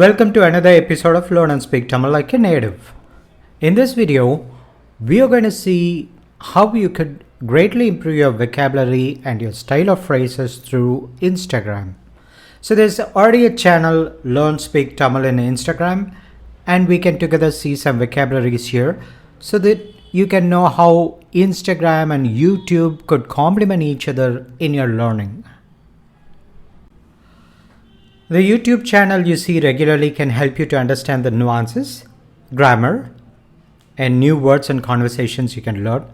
Welcome to another episode of Learn and Speak Tamil Like a Native. In this video, we are going to see how you could greatly improve your vocabulary and your style of phrases through Instagram. So there's already a channel, Learn Speak Tamil in Instagram, and we can together see some vocabularies here so that you can know how Instagram and YouTube could complement each other in your learning. The YouTube channel you see regularly can help you to understand the nuances, grammar, and new words and conversations you can learn.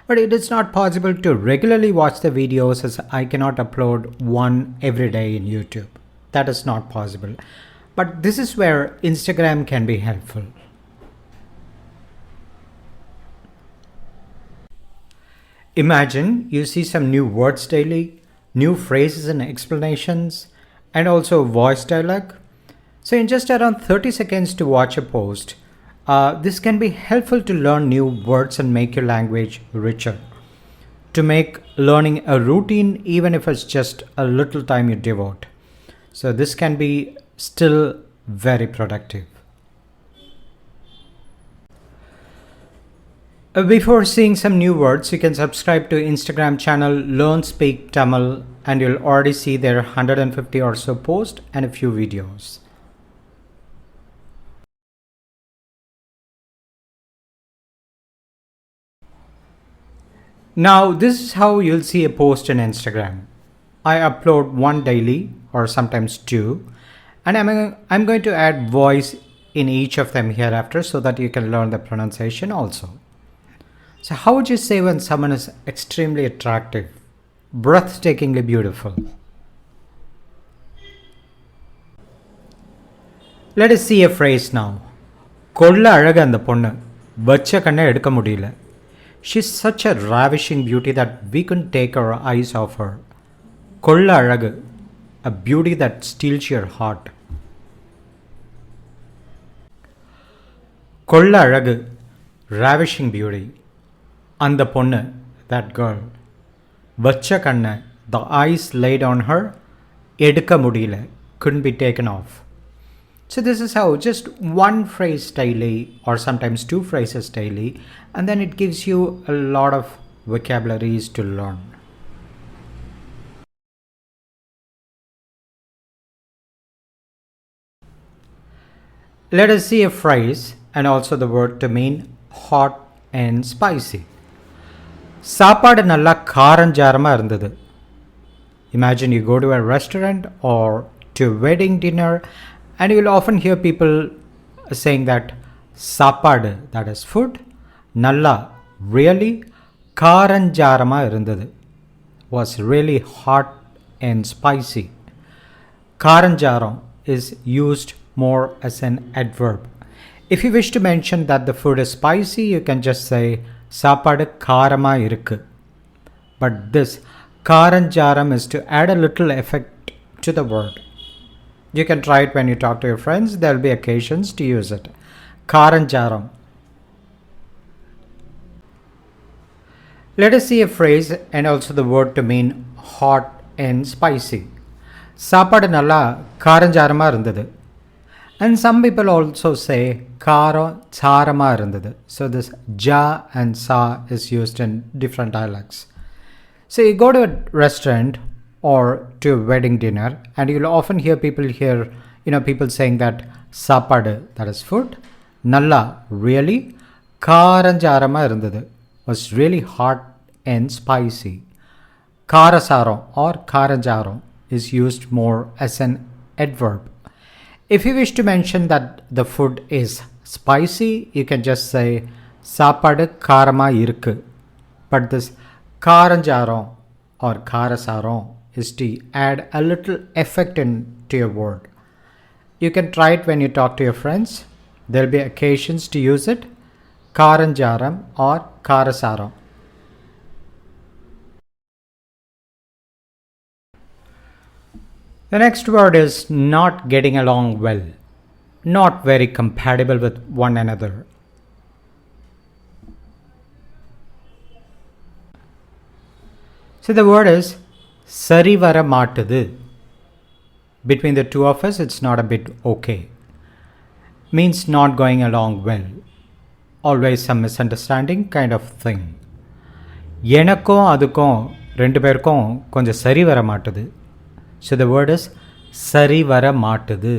But it is not possible to regularly watch the videos as I cannot upload one every day in YouTube. That is not possible. But this is where Instagram can be helpful. Imagine you see some new words daily, new phrases and explanations, and also voice dialogue. So in just around 30 seconds to watch a post, this can be helpful to learn new words and make your language richer. To make learning a routine, even if it's just a little time you devote. So this can be still very productive. Before seeing some new words, you can subscribe to Instagram channel Learn Speak Tamil and you'll already see there 150 or so posts and a few videos. Now this is how you'll see a post in Instagram. I upload one daily or sometimes two, and I'm going to add voice in each of them hereafter so that you can learn the pronunciation also. So how would you say when someone is extremely attractive, breathtakingly beautiful? Let us see a phrase now. Kolla alaga andha ponnu, vacha kanna edukka mudiyala. She's such a ravishing beauty that we couldn't take our eyes off her. Kolla alaga, a beauty that steals your heart. Kolla alaga, ravishing beauty. Andha ponnu, that girl. Vacha kanna, the eyes laid on her, edukka mudiyala, couldn't be taken off. So this is how just one phrase daily or sometimes two phrases daily, and then it gives you a lot of vocabularies to learn. Let us see a phrase and also the word to mean hot and spicy. சாப்பாடு நல்லா காரஞ்சாரமா இருந்தது. Imagine you go to a restaurant or to a wedding dinner and you will often hear people saying that சாப்பாடு, that is food, நல்லா, really, காரஞ்சாரமா இருந்தது, was really hot and spicy. காரஞ்சாரம் is used more as an adverb. If you wish to mention that the food is spicy, you can just say சாப்பாடு காரமா இருக்கு. But this காரஞ்சாரம் is to add a little effect to the word. You can try it when you talk to your friends. There will be occasions to use it. காரஞ்சாரம். Let us see a phrase and also the word to mean hot and spicy. சாப்பாடு நல்லா காரஞ்சாரமா இருந்தது. And some people also say காரம் சாரமா இருந்தது. So this ja and sa is used in different dialects. So you go to a restaurant or to a wedding dinner and you'll often hear people saying that சாப்பாடு, that is food, நல்லா, really, காரஞ்சாரமா இருந்தது, was really hot and spicy. காரசாரம் or காரஞ்சாரம் is used more as an adverb. If you wish to mention that the food is spicy, you can just say சாப்பாடு காரமா இருக்கு. But this காரஞ்சாரம் or காரசாரம் is to add a little effect into your word. You can try it when you talk to your friends. There will be occasions to use it. காரஞ்சாரம் or காரசாரம். The next word is not getting along well, not very compatible with one another. So the word is சரி வர மாட்டுது. Between the two of us, it's not a bit okay. means not going along well. Always some misunderstanding kind of thing. எனக்கும் அதுக்கும் ரெண்டு பேருக்கும் கொஞ்சம் சரி வர மாட்டுது. So the word is சரி வர மாட்டுது.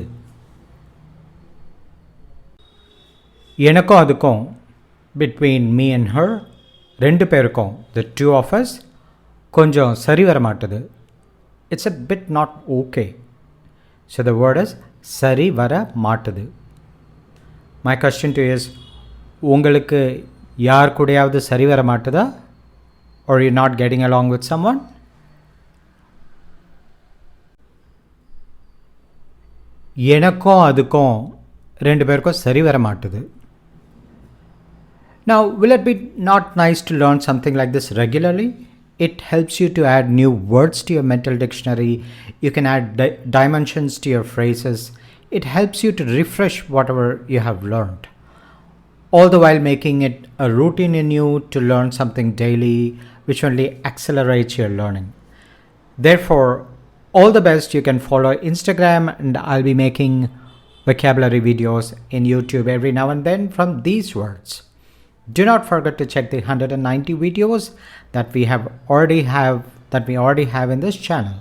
எனக்கும் அதுக்கும் between me and her, ரெண்டு பேருக்கும், the two of us, கொஞ்சம் சரி வர மாட்டுது. It's a bit not okay. So the word is சரி வர மாட்டுது. My question to you is, உங்களுக்கு யார் கூடயாவது சரி வர மாட்டுதா? Or you're not getting along with someone? எனக்கும் அதுக்கும் ரெண்டு பேருக்கும் சரி வர மாட்டுது. Now, will it be not nice to learn something like this regularly? It helps you to add new words to your mental dictionary. You can add dimensions to your phrases. It helps you to refresh whatever you have learned, all the while making it a routine in you to learn something daily, which only accelerates your learning. Therefore, all the best. You can follow Instagram, and I'll be making vocabulary videos in YouTube every now and then from these words. Do not forget to check the 190 videos that we already have in this channel.